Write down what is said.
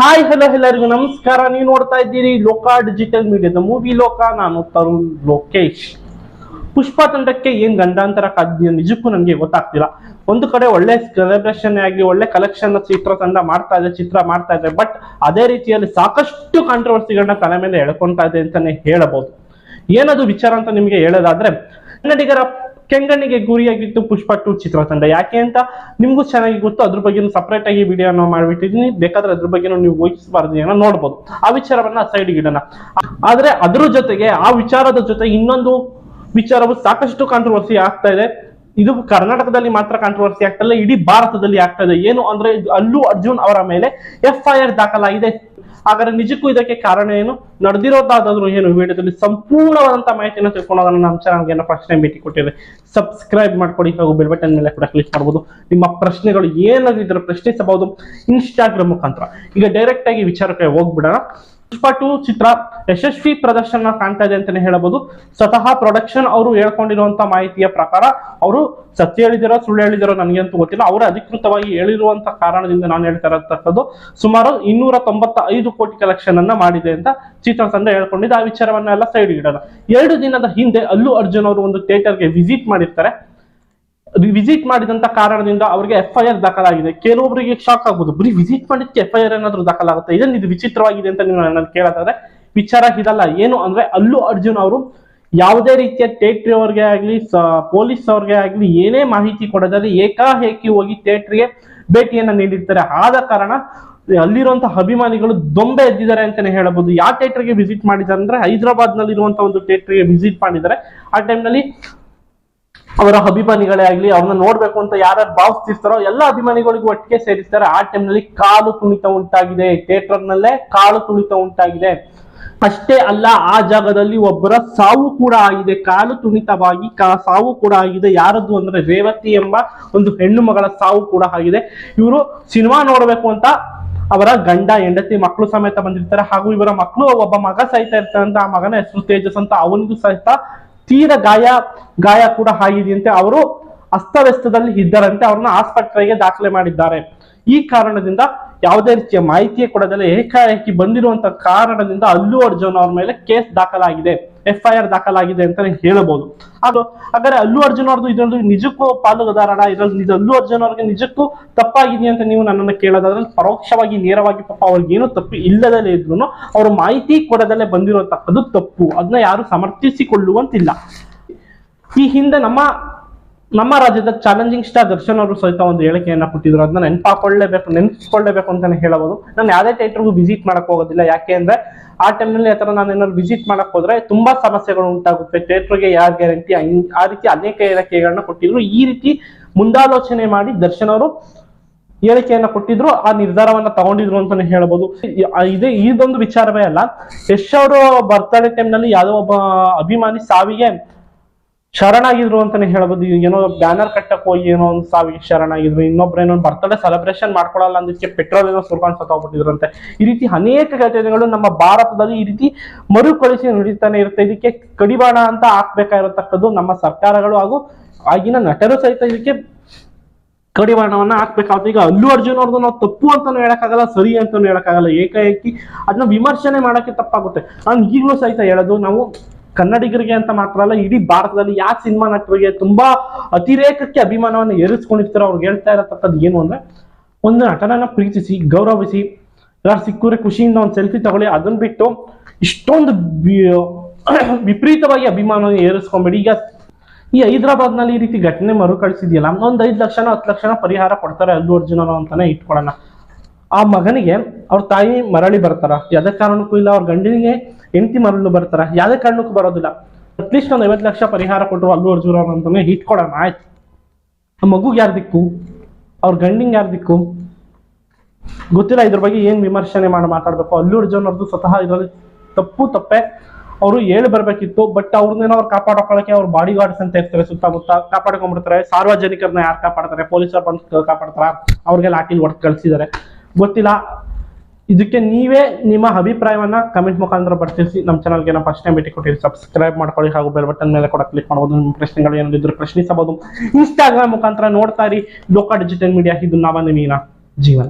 Hi hello ಎಲ್ಲರಿಗೂ ನಮಸ್ಕಾರ. ನೀವು ನೋಡ್ತಾ ಇದ್ದೀರಿ ಲೋಕ ಡಿಜಿಟಲ್ ಮೀಡಿಯಾದ ಮೂವಿ ಲೋಕ. ನಾನು ತರುಣ್ ಲೋಕೇಶ್. ಪುಷ್ಪ ತಂಡಕ್ಕೆ ಏನ್ ಗಂಡಾಂತರ ಕಾದ್ಯ ನಿಜಕ್ಕೂ ನನಗೆ ಗೊತ್ತಾಗ್ತಿಲ್ಲ. ಒಂದು ಕಡೆ ಒಳ್ಳೆ ಸೆಲೆಬ್ರೇಷನ್ ಆಗಿ ಒಳ್ಳೆ ಕಲೆಕ್ಷನ್ ಚಿತ್ರ ಮಾಡ್ತಾ ಇದೆ. ಬಟ್ ಅದೇ ರೀತಿಯಲ್ಲಿ ಸಾಕಷ್ಟು ಕಾಂಟ್ರವರ್ಸಿಗಳನ್ನ ತಲೆ ಮೇಲೆ ಎಳ್ಕೊಂತಾ ಇದೆ ಅಂತಾನೆ ಹೇಳಬಹುದು. ಏನದು ವಿಚಾರ ಅಂತ ನಿಮ್ಗೆ ಹೇಳೋದಾದ್ರೆ, ಕನ್ನಡಿಗರ ಕೆಂಗಣ್ಣಿಗೆ ಗುರಿಯಾಗಿತ್ತು ಪುಷ್ಪ 2 ಚಿತ್ರತಂಡ. ಯಾಕೆ ಅಂತ ನಿಮ್ಗೂ ಚೆನ್ನಾಗಿ ಗೊತ್ತು. ಅದ್ರ ಬಗ್ಗೆ ಸಪರೇಟ್ ಆಗಿ ವಿಡಿಯೋನ ಮಾಡ್ಬಿಟ್ಟಿದೀನಿ. ಬೇಕಾದ್ರೆ ಅದ್ರ ಬಗ್ಗೆ ನೀವು ವಹಿಸಬಾರ್ದು ನೋಡ್ಬೋದು. ಆ ವಿಚಾರವನ್ನ ಸೈಡ್ ಇಡೋಣ. ಆದ್ರೆ ಅದ್ರ ಜೊತೆಗೆ ಆ ವಿಚಾರದ ಜೊತೆ ಇನ್ನೊಂದು ವಿಚಾರವು ಸಾಕಷ್ಟು ಕಾಂಟ್ರವರ್ಸಿ ಆಗ್ತಾ ಇದೆ. ಇದು ಕರ್ನಾಟಕದಲ್ಲಿ ಮಾತ್ರ ಕಾಂಟ್ರವರ್ಸಿ ಆಗ್ತಾ ಇಲ್ಲ, ಇಡೀ ಭಾರತದಲ್ಲಿ ಆಗ್ತಾ ಇದೆ. ಏನು ಅಂದ್ರೆ, ಅಲ್ಲು ಅರ್ಜುನ್ ಅವರ ಮೇಲೆ FIR ದಾಖಲಾಗಿದೆ. ಹಾಗಾದ್ರೆ ನಿಜಕ್ಕೂ ಇದಕ್ಕೆ ಕಾರಣ ಏನು, ನಡೆದಿರೋದಾದ್ರೂ ಏನು, ವಿಡಿಯೋದಲ್ಲಿ ಸಂಪೂರ್ಣವಾದಂತಹ ಮಾಹಿತಿಯನ್ನು ತಿಳ್ಕೊಳ್ಳೋಣ. ನಮ್ಮ ಚಾನಲ್ಗೆ ಏನೋ ಪ್ರಶ್ನೆ ಭೇಟಿ ಕೊಟ್ಟಿದೆ, ಸಬ್ಸ್ಕ್ರೈಬ್ ಮಾಡ್ಕೊಳ್ಳಿ ಹಾಗೂ ಬೆಲ್ ಬಟನ್ ಮೇಲೆ ಕೂಡ ಕ್ಲಿಕ್ ಮಾಡಬಹುದು. ನಿಮ್ಮ ಪ್ರಶ್ನೆಗಳು ಏನಾಗಿದ್ರೆ ಪ್ರಶ್ನಿಸಬಹುದು ಇನ್ಸ್ಟಾಗ್ರಾಮ್ ಮುಖಾಂತರ. ಈಗ ಡೈರೆಕ್ಟ್ ಆಗಿ ವಿಚಾರಕ್ಕೆ ಹೋಗ್ಬಿಡೋಣ. ಪುಷ್ಪ 2 ಚಿತ್ರ ಯಶಸ್ವಿ ಪ್ರದರ್ಶನ ಕಾಣ್ತಾ ಇದೆ ಅಂತಾನೆ ಹೇಳಬಹುದು. ಸ್ವತಃ ಪ್ರೊಡಕ್ಷನ್ ಅವರು ಹೇಳ್ಕೊಂಡಿರುವಂತಹ ಮಾಹಿತಿಯ ಪ್ರಕಾರ, ಅವರು ಸತ್ಯ ಹೇಳಿದಿರೋ ಸುಳ್ಳು ಹೇಳಿದಿರೋ ನನಗಂತೂ ಗೊತ್ತಿಲ್ಲ. ಅವರು ಅಧಿಕೃತವಾಗಿ ಹೇಳಿರುವಂತಹ ಕಾರಣದಿಂದ ನಾನು ಹೇಳ್ತಾ ಇರತಕ್ಕದ್ದು, ಸುಮಾರು 295 ಕೋಟಿ ಕಲೆಕ್ಷನ್ ಅನ್ನ ಮಾಡಿದೆ ಅಂತ ಚಿತ್ರತಂಡ ಹೇಳ್ಕೊಂಡಿದ್ದೆ. ಆ ವಿಚಾರವನ್ನೆಲ್ಲ ಸೈಡ್ ಇಡೋಣ. 2 ದಿನದ ಹಿಂದೆ ಅಲ್ಲು ಅರ್ಜುನ್ ಅವರು ಒಂದು ಥಿಯೇಟರ್ಗೆ ವಿಸಿಟ್ ಮಾಡಿರ್ತಾರೆ. ವಿಸಿಟ್ ಮಾಡಿದಂತ ಕಾರಣದಿಂದ ಅವರಿಗೆ FIR ದಾಖಲಾಗಿದೆ. ಕೆಲವೊಬ್ಬರಿಗೆ ಶಾಕ್ ಆಗ್ಬೋದು, ಬರೀ ವಿಸಿಟ್ ಮಾಡಿದ್ದಕ್ಕೆ FIR ಏನಾದ್ರು ದಾಖಲಾಗುತ್ತೆ, ಇದು ವಿಚಿತ್ರವಾಗಿದೆ ಅಂತ ನೀವು ನನ್ನ ಕೇಳೋದಾದ್ರೆ ವಿಚಾರ ಇದಲ್ಲ. ಏನು ಅಂದ್ರೆ, ಅಲ್ಲು ಅರ್ಜುನ್ ಅವರು ಯಾವುದೇ ರೀತಿಯ ಥಿಯೇಟರ್ ಅವ್ರಿಗೆ ಆಗ್ಲಿ ಪೊಲೀಸ್ ಅವ್ರಿಗೆ ಆಗ್ಲಿ ಏನೇ ಮಾಹಿತಿ ಕೊಡೋದಾದ್ರೆ ಏಕಾಏಕಿ ಹೋಗಿ ಥಿಯೇಟರ್ಗೆ ಭೇಟಿಯನ್ನ ನೀಡಿರ್ತಾರೆ. ಆದ ಕಾರಣ ಅಲ್ಲಿರುವಂತಹ ಅಭಿಮಾನಿಗಳು ದೊಂಬೆ ಎದ್ದಿದ್ದಾರೆ ಅಂತಾನೆ ಹೇಳಬಹುದು. ಯಾವ ಥಿಯೇಟರ್ಗೆ ವಿಸಿಟ್ ಮಾಡಿದ್ದಾರೆ ಅಂದ್ರೆ, ಹೈದರಾಬಾದ್ ನಲ್ಲಿ ಇರುವಂತಹ ಒಂದು ಥಿಯೇಟರ್ಗೆ ವಿಸಿಟ್ ಮಾಡಿದ್ದಾರೆ. ಆ ಟೈಮ್ ನಲ್ಲಿ ಅವರ ಅಭಿಮಾನಿಗಳೇ ಆಗ್ಲಿ, ಅವ್ರನ್ನ ನೋಡ್ಬೇಕು ಅಂತ ಯಾರ್ಯಾರು ಭಾವಿಸ್ತಿರ್ತಾರೋ ಎಲ್ಲ ಅಭಿಮಾನಿಗಳಿಗೂ ಒಟ್ಟಿಗೆ ಸೇರಿಸ್ತಾರೆ. ಆ ಟೈಮ್ ನಲ್ಲಿ ಕಾಲು ತುಳಿತ ಉಂಟಾಗಿದೆ, ಥಿಯೇಟರ್ ನಲ್ಲೇ ಕಾಲು ತುಳಿತ ಉಂಟಾಗಿದೆ. ಅಷ್ಟೇ ಅಲ್ಲ, ಆ ಜಾಗದಲ್ಲಿ ಒಬ್ಬರ ಸಾವು ಕೂಡ ಆಗಿದೆ. ಕಾಲು ತುಣಿತವಾಗಿ ಸಾವು ಕೂಡ ಆಗಿದೆ. ಯಾರದ್ದು ಅಂದ್ರೆ, ರೇವತಿ ಎಂಬ ಒಂದು ಹೆಣ್ಣು ಮಗಳ ಸಾವು ಕೂಡ ಆಗಿದೆ. ಇವರು ಸಿನಿಮಾ ನೋಡ್ಬೇಕು ಅಂತ ಅವರ ಗಂಡ, ಹೆಂಡತಿ, ಮಕ್ಕಳು ಸಮೇತ ಬಂದಿರ್ತಾರೆ. ಹಾಗೂ ಇವರ ಮಕ್ಕಳು, ಒಬ್ಬ ಮಗ ಸಾಯ್ತಾ ಇರ್ತಾರಂತ. ಆ ಮಗನ ಹೆಸರು ತೇಜಸ್ ಅಂತ. ಅವನಿಗೂ ಸಹಿತ ತೀರ ಗಾಯ ಕೂಡ ಆಗಿದೆಯಂತೆ. ಅವರು ಅಸ್ತವ್ಯಸ್ತದಲ್ಲಿ ಇದ್ದಾರಂತೆ. ಅವ್ರನ್ನ ಆಸ್ಪತ್ರೆಗೆ ದಾಖಲೆ ಮಾಡಿದ್ದಾರೆ. ಈ ಕಾರಣದಿಂದ ಯಾವುದೇ ರೀತಿಯ ಮಾಹಿತಿಯೇ ಕೊಡದಲ್ಲ ಏಕಾಏಕಿ ಬಂದಿರುವಂತ ಕಾರಣದಿಂದ ಅಲ್ಲು ಅರ್ಜುನ್ ಅವ್ರ ಮೇಲೆ ಕೇಸ್ ದಾಖಲಾಗಿದೆ, FIR ದಾಖಲಾಗಿದೆ ಅಂತ ಹೇಳಬಹುದು. ಹಾಗಾದ್ರೆ ಅಲ್ಲು ಅರ್ಜುನ್ ಅವ್ರದ್ದು ಇದೊಂದು ನಿಜಕ್ಕೂ ಪಾಲುದಾರಣ, ಇದರಲ್ಲಿ ಅಲ್ಲು ಅರ್ಜುನ್ ಅವ್ರಿಗೆ ನಿಜಕ್ಕೂ ತಪ್ಪಾಗಿದೆ ಅಂತ ನೀವು ನನ್ನನ್ನು ಕೇಳೋದಾದ್ರೆ, ಪರೋಕ್ಷವಾಗಿ ನೇರವಾಗಿ ಪಾಪ ಅವ್ರಿಗೆ ಏನು ತಪ್ಪು ಇಲ್ಲದಲ್ಲೇ ಇದ್ರು ಅವರು ಮಾಹಿತಿ ಕೊಡದಲ್ಲೇ ಬಂದಿರುವಂತಕ್ಕದ್ದು ತಪ್ಪು. ಅದನ್ನ ಯಾರು ಸಮರ್ಥಿಸಿಕೊಳ್ಳುವಂತಿಲ್ಲ. ಈ ಹಿಂದೆ ನಮ್ಮ ರಾಜ್ಯದ ಚಾಲೆಂಜಿಂಗ್ ಸ್ಟಾರ್ ದರ್ಶನ್ ಅವರು ಸಹಿತ ಒಂದು ಹೇಳಿಕೆಯನ್ನ ಕೊಟ್ಟಿದ್ರು. ಅದನ್ನ ನೆನಪಿಸ್ಕೊಳ್ಳೇಬೇಕು ಅಂತಾನೆ ಹೇಳಬಹುದು. ನಾನು ಯಾವುದೇ ಥಿಯೇಟರ್ಗೂ ವಿಸಿಟ್ ಮಾಡಕ್ ಹೋಗೋದಿಲ್ಲ. ಯಾಕೆ ಅಂದ್ರೆ, ಆ ಟೈಮ್ನಲ್ಲಿ ಆ ತರ ನಾನು ಏನಾದ್ರು ವಿಸಿಟ್ ಮಾಡಕ್ ಹೋದ್ರೆ ತುಂಬಾ ಸಮಸ್ಯೆಗಳು ಉಂಟಾಗುತ್ತೆ, ಥಿಯೇಟರ್ಗೆ ಯಾರು ಗ್ಯಾರಂಟಿ, ಆ ರೀತಿ ಅನೇಕ ಹೇಳಿಕೆಗಳನ್ನ ಕೊಟ್ಟಿದ್ರು. ಈ ರೀತಿ ಮುಂದಾಲೋಚನೆ ಮಾಡಿ ದರ್ಶನ್ ಅವರು ಹೇಳಿಕೆಯನ್ನ ಕೊಟ್ಟಿದ್ರು, ಆ ನಿರ್ಧಾರವನ್ನ ತಗೊಂಡಿದ್ರು ಅಂತಾನೆ ಹೇಳಬಹುದು. ಇದೊಂದು ವಿಚಾರವೇ ಅಲ್ಲ, ಯಶ್ ಅವರು ಬರ್ತ್ಡೇ ಟೈಮ್ ನಲ್ಲಿ ಯಾವುದೋ ಒಬ್ಬ ಅಭಿಮಾನಿ ಸಾವಿಗೆ ಶರಣಾಗಿದ್ರು ಅಂತಾನೆ ಹೇಳ್ಬೋದು. ಏನೋ ಬ್ಯಾನರ್ ಕಟ್ಟಕ್ ಹೋಗಿ ಏನೋ ಒಂದು ಸಾವಿಗೆ ಶರಣಾಗಿದ್ರು. ಇನ್ನೊಬ್ರು ಏನೋ ಬರ್ತ್ಡೇ ಸೆಲೆಬ್ರೇಷನ್ ಮಾಡ್ಕೊಳಲ್ಲ ಅಂದಕ್ಕೆ ಪೆಟ್ರೋಲ್ ಏನೋ ಸುರ್ಕೊಂಡು ಸತ್ತೋಗ್ಬಿಟ್ಟಿದ್ರಂತೆ. ಈ ರೀತಿ ಅನೇಕ ಘಟನೆಗಳು ನಮ್ಮ ಭಾರತದಲ್ಲಿ ಈ ರೀತಿ ಮರುಕಳಿಸಿ ನಡೀತಾನೆ ಇರುತ್ತೆ. ಇದಕ್ಕೆ ಕಡಿವಾಣ ಅಂತ ಹಾಕ್ಬೇಕಾಗಿರತಕ್ಕದ್ದು ನಮ್ಮ ಸರ್ಕಾರಗಳು ಹಾಗೂ ಆಗಿನ ನಟರು ಸಹಿತ ಇದಕ್ಕೆ ಕಡಿವಾಣವನ್ನ ಹಾಕ್ಬೇಕಾಗುತ್ತೆ. ಈಗ ಅಲ್ಲು ಅರ್ಜುನ್ ಅವ್ರದ್ದು ನಾವು ತಪ್ಪು ಅಂತಾನು ಹೇಳಕ್ಕಾಗಲ್ಲ, ಸರಿ ಅಂತಾನು ಹೇಳಕ್ಕಾಗಲ್ಲ. ಏಕಾಏಕಿ ಅದನ್ನ ವಿಮರ್ಶನೆ ಮಾಡಕ್ಕೆ ತಪ್ಪಾಗುತ್ತೆ. ನಾನು ಈಗಲೂ ಸಹಿತ ಹೇಳೋದು, ನಾವು ಕನ್ನಡಿಗರಿಗೆ ಅಂತ ಮಾತ್ರ ಅಲ್ಲ, ಇಡೀ ಭಾರತದಲ್ಲಿ ಯಾವ ಸಿನಿಮಾ ನಟರಿಗೆ ತುಂಬಾ ಅತಿರೇಕಕ್ಕೆ ಅಭಿಮಾನವನ್ನು ಏರಿಸ್ಕೊಂಡಿರ್ತಾರೋ ಅವ್ರಿಗೆ ಹೇಳ್ತಾ ಇರತಕ್ಕದ್ದು ಏನು ಅಂದ್ರೆ, ಒಂದು ನಟನನ್ನ ಪ್ರೀತಿಸಿ ಗೌರವಿಸಿ, ಯಾರು ಸಿಕ್ಕೂರೆ ಖುಷಿಯಿಂದ ಒಂದು ಸೆಲ್ಫಿ ತಗೊಳ್ಳಿ. ಅದನ್ನ ಬಿಟ್ಟು ಇಷ್ಟೊಂದು ವಿಪರೀತವಾಗಿ ಅಭಿಮಾನವನ್ನು ಏರಿಸ್ಕೊಂಬೇಡಿ. ಈಗ ಈ ಹೈದರಾಬಾದ್ ನಲ್ಲಿ ಈ ರೀತಿ ಘಟನೆ ಮರುಕಳಿಸಿದೆಯಲ್ಲ, ಒಂದು 5 ಲಕ್ಷನೋ 10 ಲಕ್ಷನೋ ಪರಿಹಾರ ಕೊಡ್ತಾರೆ ಅಲ್ಲು ಅರ್ಜುನ್ ಅಂತಾನೆ ಇಟ್ಕೊಳ್ಳೋಣ. ಆ ಮಗನಿಗೆ ಅವ್ರ ತಾಯಿ ಮರಳಿ ಬರ್ತಾರ, ಯಾವುದೇ ಕಾರಣಕ್ಕೂ ಇಲ್ಲ. ಅವ್ರ ಗಂಡನಿಗೆ ಹೆಂಡತಿ ಮರಳು ಬರ್ತಾರ, ಯಾವುದೇ ಕಾರಣಕ್ಕೂ ಬರೋದಿಲ್ಲ. ಅಟ್ಲೀಸ್ಟ್ ಒಂದು 50 ಲಕ್ಷ ಪರಿಹಾರ ಕೊಟ್ಟರು ಅಲ್ಲು ಅರ್ಜುನ್ ಅವ್ರ ಅಂತಾನೆ ಇಟ್ಕೊಡೋಣ, ಆಯ್ತು. ಆ ಮಗುಗೆ ಯಾರು ದಿಕ್ಕು, ಅವ್ರ ಗಂಡಿಗೆ ಯಾರು ದಿಕ್ಕು ಗೊತ್ತಿಲ್ಲ. ಇದ್ರ ಬಗ್ಗೆ ಏನ್ ವಿಮರ್ಶನೆ ಮಾತಾಡ್ಬೇಕು. ಅಲ್ಲು ಅರ್ಜುನ್ ಅವ್ರದ್ದು ಸ್ವತಃ ಇದರಲ್ಲಿ ತಪ್ಪೆ ಅವರು ಹೇಳಿ ಬರ್ಬೇಕಿತ್ತು. ಬಟ್ ಅವ್ರನ್ನೇನೋ ಅವ್ರು ಕಾಪಾಡ್ಕೊಳ್ಳಕ್ಕೆ ಅವ್ರ ಬಾಡಿ ಗಾರ್ಡ್ಸ್ ಅಂತ ಇರ್ತಾರೆ, ಸುತ್ತಮುತ್ತ ಕಾಪಾಡ್ಕೊಂಡ್ಬಿಡ್ತಾರೆ. ಸಾರ್ವಜನಿಕರನ್ನ ಯಾರು ಕಾಪಾಡ್ತಾರೆ, ಪೊಲೀಸರು ಬಂದು ಕಾಪಾಡ್ತಾರ, ಅವ್ರಿಗೆ ಲಾಠಿಲ್ ಹೊಡೆದು ಕಳಿಸಿದ್ದಾರೆ, ಗೊತ್ತಿಲ್ಲ. ಇದಕ್ಕೆ ನೀವೇ ನಿಮ್ಮ ಅಭಿಪ್ರಾಯವನ್ನ ಕಮೆಂಟ್ ಮುಖಾಂತರ ಬರ್ತಿಸಿ. ನಮ್ಮ ಚಾನಲ್ಗೆ ನಾವು ಫಸ್ಟ್ ಟೈಮ್ ಭೇಟಿ ಕೊಟ್ಟಿರಿ, ಸಬ್ಸ್ಕ್ರೈಬ್ ಮಾಡ್ಕೊಳ್ಳಿ ಹಾಗೂ ಬೆಲ್ ಬಟನ್ ಮೇಲೆ ಕೂಡ ಕ್ಲಿಕ್ ಮಾಡಬಹುದು. ನಿಮ್ಮ ಪ್ರಶ್ನೆಗಳು ಏನಾದ್ರು ಪ್ರಶ್ನಿಸಬಹುದು. ಇನ್ಸ್ಟಾಗ್ರಾಮ್ ಮುಖಾಂತರ ನೋಡ್ತಾ ಇರಿ ಲೋಕ ಡಿಜಿಟಲ್ ಮೀಡಿಯಾ. ಇದು ನಮ್ಮ ಜೀವನ.